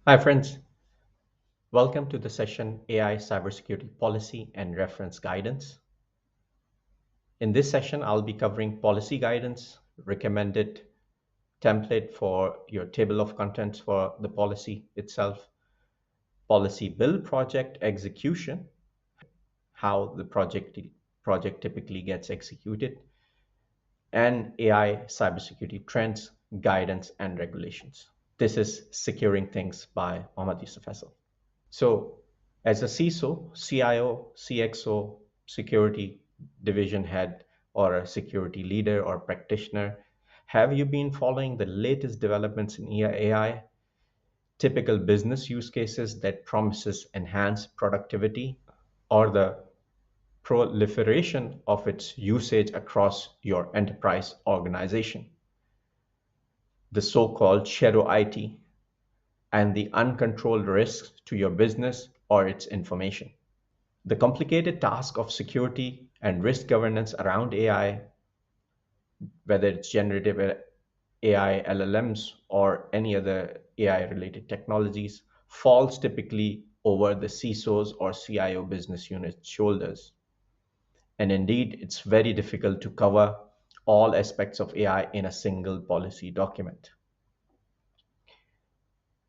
Hi, friends. Welcome to the session AI Cybersecurity Policy and Reference Guidance. In this session, I'll be covering policy guidance, recommended template for your table of contents for the policy itself, policy build project execution, how the project typically gets executed, and AI cybersecurity trends, guidance, and regulations. This is Securing Things by Mohammad Yusuf Hassel. So as a CISO, CIO, CXO, security division head, or a security leader or practitioner, have you been following the latest developments in AI, typical business use cases that promises enhanced productivity, or the proliferation of its usage across your enterprise organization, the so-called shadow IT, and the uncontrolled risks to your business or its information? The complicated task of security and risk governance around AI, whether it's generative AI, LLMs, or any other AI related technologies, falls typically over the CISO's or CIO business unit's shoulders. And indeed, it's very difficult to cover all aspects of AI in a single policy document.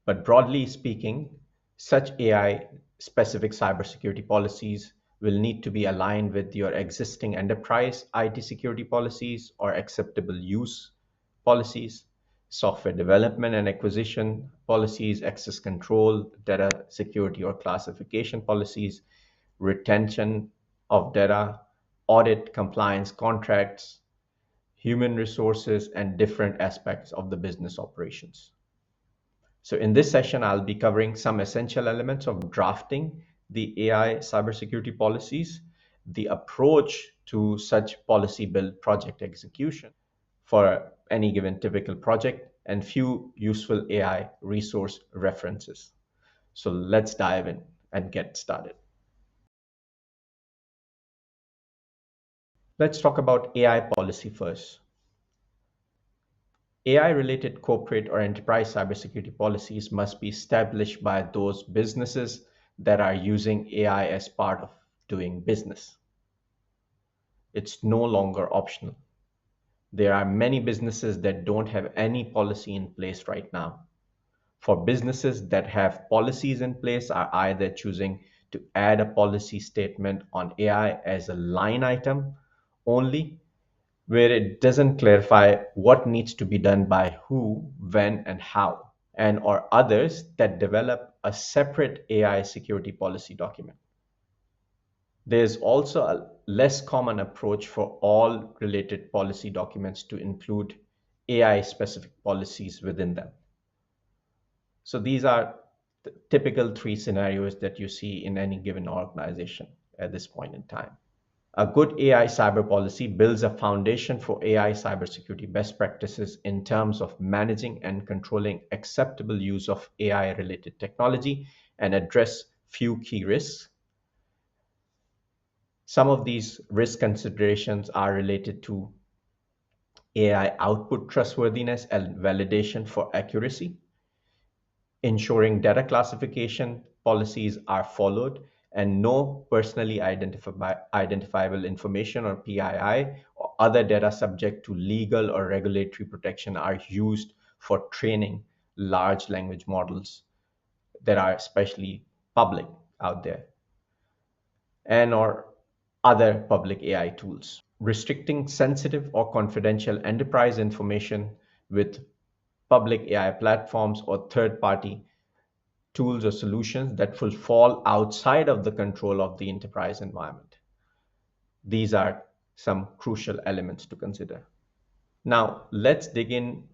But broadly speaking, such AI specific cybersecurity policies will need to be aligned with your existing enterprise IT security policies or acceptable use policies, software development and acquisition policies, access control, data security or classification policies, retention of data, audit compliance contracts, human resources, and different aspects of the business operations. So in this session, I'll be covering some essential elements of drafting the AI cybersecurity policies, the approach to such policy build project execution for any given typical project, and few useful AI resource references. So let's dive in and get started. Let's talk about AI policy first. AI-related corporate or enterprise cybersecurity policies must be established by those businesses that are using AI as part of doing business. It's no longer optional. There are many businesses that don't have any policy in place right now. For businesses that have policies in place are either choosing to add a policy statement on AI as a line item only, where it doesn't clarify what needs to be done by who, when, and how, and or others that develop a separate AI security policy document. There's also a less common approach for all related policy documents to include AI specific policies within them. So these are the typical three scenarios that you see in any given organization at this point in time. A good AI cyber policy builds a foundation for AI cybersecurity best practices in terms of managing and controlling acceptable use of AI-related technology and address few key risks. Some of these risk considerations are related to AI output trustworthiness and validation for accuracy, ensuring data classification policies are followed, and no personally identifiable information or PII or other data subject to legal or regulatory protection are used for training large language models that are especially public out there, and or other public AI tools. Restricting sensitive or confidential enterprise information with public AI platforms or third-party tools or solutions that will fall outside of the control of the enterprise environment. These are some crucial elements to consider. Now, let's dig in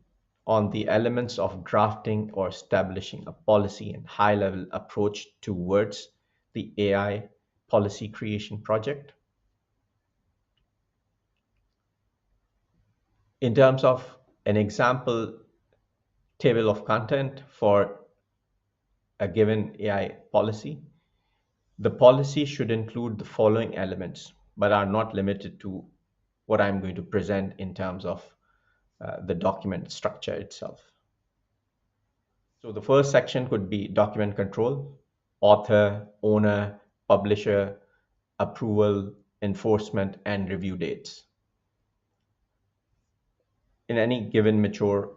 on the elements of drafting or establishing a policy and high-level approach towards the AI policy creation project. In terms of an example table of content for a given AI policy, the policy should include the following elements, but are not limited to what I'm going to present in terms of the document structure itself. So the first section could be document control, author, owner, publisher, approval, enforcement, and review dates. In any given mature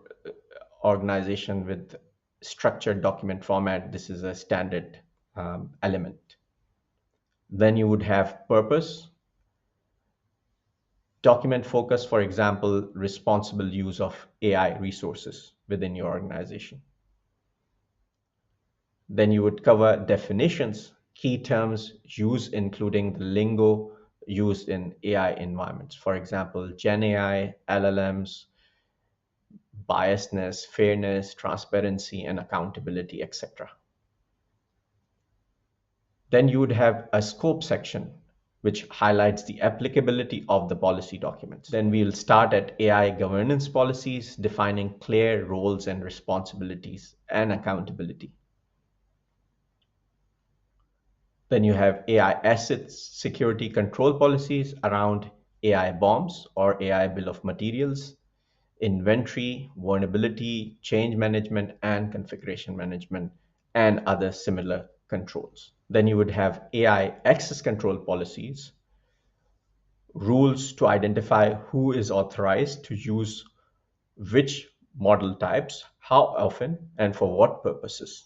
organization with structured document format, this is a standard element. Then you would have purpose, document focus, for example, responsible use of AI resources within your organization. Then you would cover definitions, key terms used, including the lingo used in AI environments. For example, Gen AI, LLMs, biasness, fairness, transparency, and accountability, etc. Then you would have a scope section, which highlights the applicability of the policy documents. Then we'll start at AI governance policies, defining clear roles and responsibilities and accountability. Then you have AI assets security control policies around AI bombs or AI bill of materials, inventory, vulnerability, change management, and configuration management, and other similar controls. Then you would have AI access control policies, rules to identify who is authorized to use which model types, how often, and for what purposes.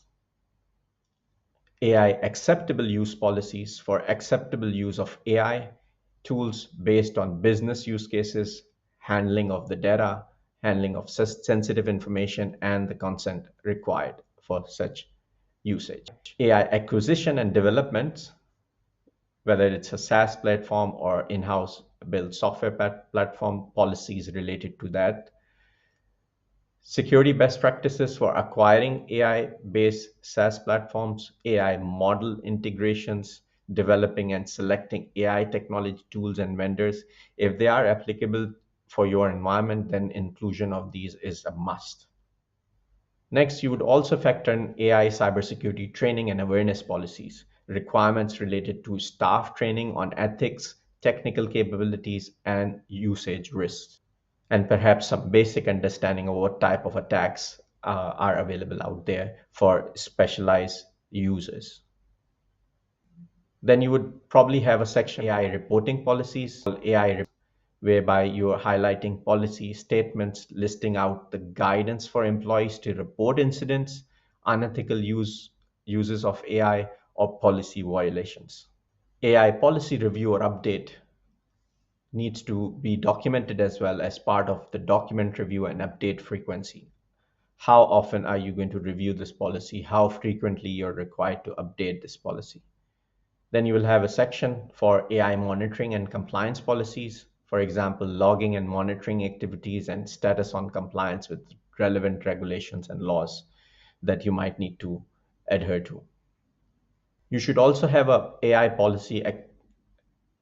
AI acceptable use policies for acceptable use of AI tools based on business use cases, handling of the data, handling of sensitive information, and the consent required for such usage. AI acquisition and development, whether it's a SaaS platform or in-house built software platform, policies related to that. Security best practices for acquiring AI-based SaaS platforms, AI model integrations, developing and selecting AI technology tools and vendors. If they are applicable for your environment, then inclusion of these is a must. Next, you would also factor in AI cybersecurity training and awareness policies, requirements related to staff training on ethics, technical capabilities, and usage risks, and perhaps some basic understanding of what type of attacks are available out there for specialized users. Then you would probably have a section AI reporting policies, AI, whereby you're highlighting policy statements listing out the guidance for employees to report incidents, unethical uses of AI, or policy violations. AI policy review or update needs to be documented as well as part of the document review and update frequency. How often are you going to review this policy? How frequently you're required to update this policy? Then you will have a section for AI monitoring and compliance policies, for example, logging and monitoring activities and status on compliance with relevant regulations and laws that you might need to adhere to. You should also have a AI policy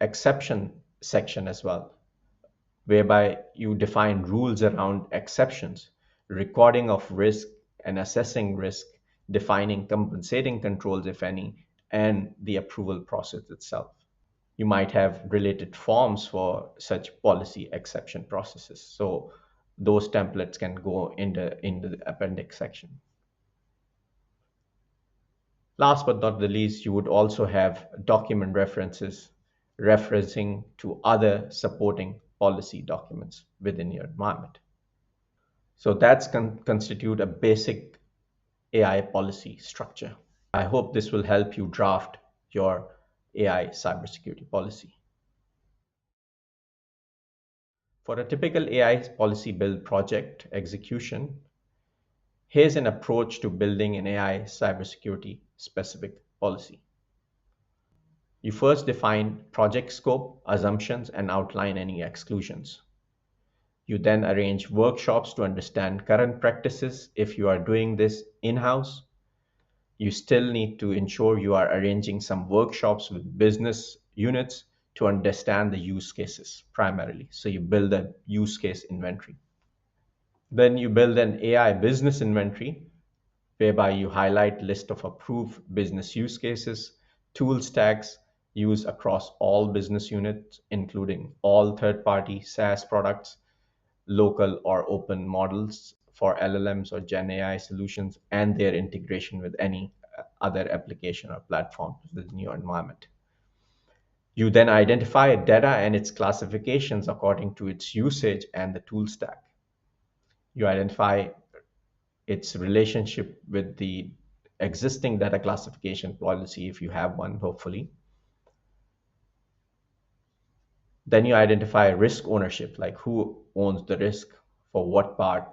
exception section as well, whereby you define rules around exceptions, recording of risk and assessing risk, defining compensating controls, if any, and the approval process itself. You might have related forms for such policy exception processes. So those templates can go into the appendix section. Last but not the least, you would also have document references referencing to other supporting policy documents within your environment. So that's constitute a basic AI policy structure. I hope this will help you draft your AI cybersecurity policy. For a typical AI policy build project execution, here's an approach to building an AI cybersecurity specific policy. You first define project scope, assumptions, and outline any exclusions. You then arrange workshops to understand current practices. If you are doing this in-house, you still need to ensure you are arranging some workshops with business units to understand the use cases primarily. So you build a use case inventory. Then you build an AI business inventory, whereby you highlight list of approved business use cases, tool stacks used across all business units, including all third-party SaaS products, local or open models for LLMs or Gen AI solutions and their integration with any other application or platform within your environment. You then identify data and its classifications according to its usage and the tool stack. You identify its relationship with the existing data classification policy, if you have one, hopefully. Then you identify risk ownership, like who owns the risk for what part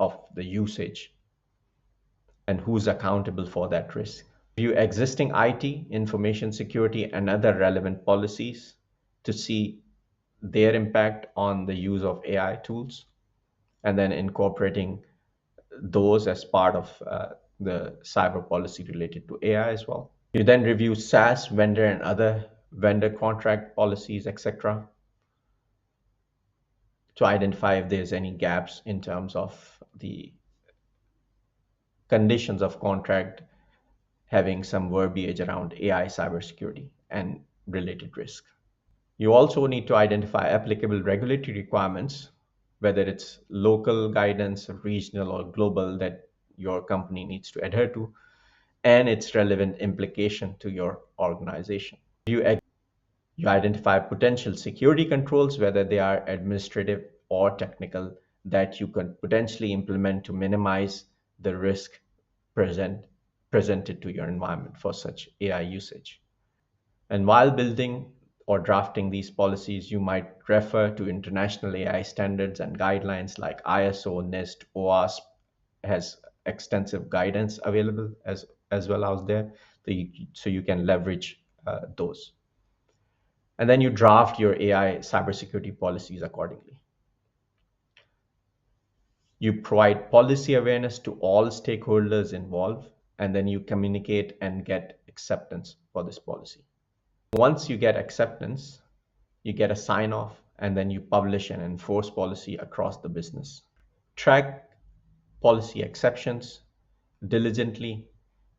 of the usage and who's accountable for that risk. View existing IT, information security, and other relevant policies to see their impact on the use of AI tools, and then incorporating those as part of the cyber policy related to AI as well. You then review SaaS vendor and other vendor contract policies, etc., to identify if there's any gaps in terms of the conditions of contract having some verbiage around AI cybersecurity and related risk. You also need to identify applicable regulatory requirements, whether it's local guidance, regional, or global, that your company needs to adhere to, and its relevant implication to your organization. You identify potential security controls, whether they are administrative or technical, that you could potentially implement to minimize the risk presented to your environment for such AI usage. And while building or drafting these policies, you might refer to international AI standards and guidelines like ISO, NIST, OWASP has extensive guidance available as well out there, so you can leverage those. And then you draft your AI cybersecurity policies accordingly. You provide policy awareness to all stakeholders involved, and then you communicate and get acceptance for this policy. Once you get acceptance, you get a sign off, and then you publish and enforce policy across the business. Track policy exceptions diligently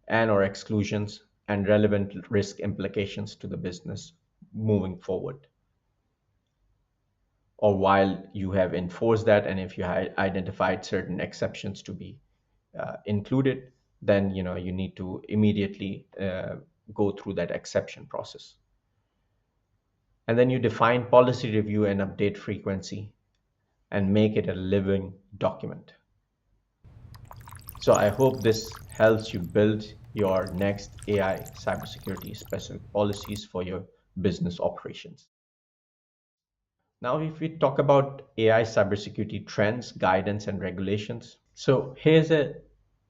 and/or exclusions and relevant risk implications to the business moving forward, or while you have enforced that, and if you identified certain exceptions to be included, then you need to immediately go through that exception process. And then you define policy review and update frequency and make it a living document. So I hope this helps you build your next AI cybersecurity specific policies for your business operations. Now, if we talk about AI cybersecurity trends, guidance, and regulations. So here's a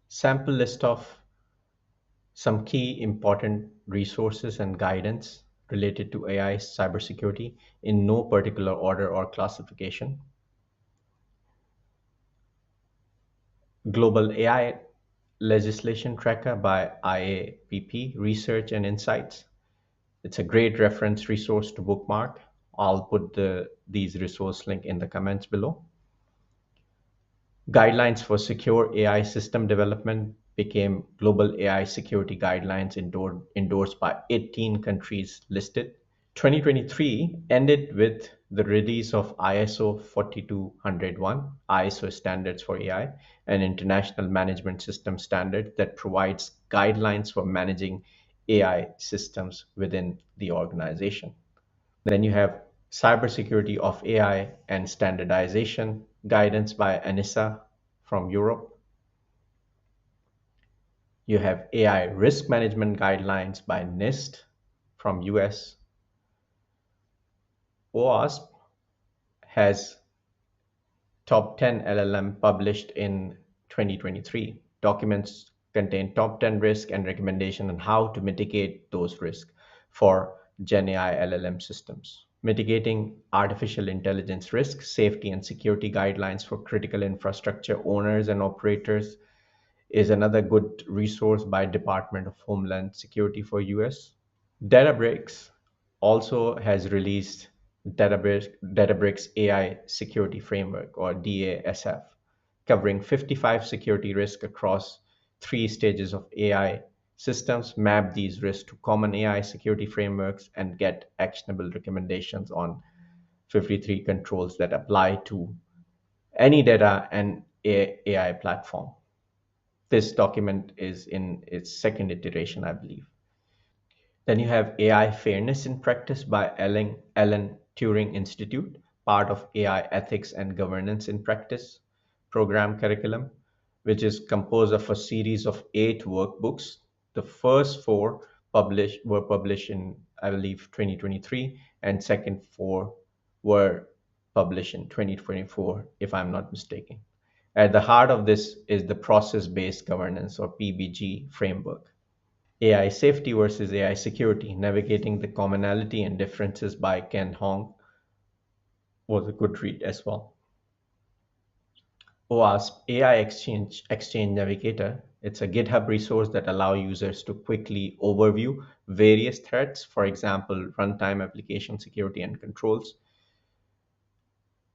sample list of some key important resources and guidance related to AI cybersecurity in no particular order or classification. Global AI Legislation Tracker by IAPP Research and Insights. It's a great reference resource to bookmark. I'll put these resource link in the comments below. Guidelines for Secure AI System Development became Global AI Security Guidelines endorsed by 18 countries listed. 2023 ended with the release of ISO 42001, ISO standards for AI, an international management system standard that provides guidelines for managing AI systems within the organization. Then you have Cybersecurity of AI and Standardization guidance by ANISA from Europe. You have AI Risk Management guidelines by NIST from US. OWASP has top 10 LLM published in 2023. Documents contain top 10 risk and recommendation on how to mitigate those risks for Gen AI LLM systems. Mitigating artificial intelligence risk, safety and security guidelines for critical infrastructure owners and operators is another good resource by Department of Homeland Security for US. Databricks also has released Databricks AI Security Framework, or DASF, covering 55 security risks across 3 stages of AI systems. Map these risks to common AI security frameworks and get actionable recommendations on 53 controls that apply to any data and AI platform. This document is in its second iteration, I believe. Then you have AI Fairness in Practice by Ellen Turing Institute, part of AI Ethics and Governance in Practice program curriculum, which is composed of a series of 8 workbooks. The first four were published in, I believe, 2023, and second four were published in 2024, if I'm not mistaken. At the heart of this is the process-based governance, or PBG framework. AI Safety versus AI Security, Navigating the Commonality and Differences by Ken Hong was a good read as well. OWASP AI Exchange Navigator. It's a GitHub resource that allows users to quickly overview various threats, for example, runtime application security and controls,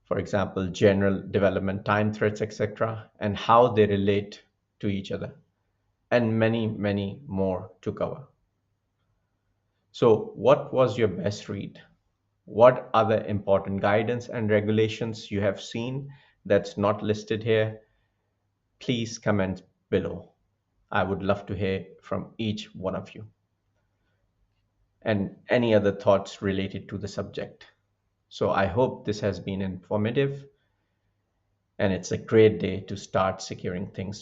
for example, general development time threats, etc., and how they relate to each other, and many, many more to cover. So, what was your best read? What other important guidance and regulations you have seen that's not listed here? Please comment below. I would love to hear from each one of you and any other thoughts related to the subject. So I hope this has been informative, and it's a great day to start securing things.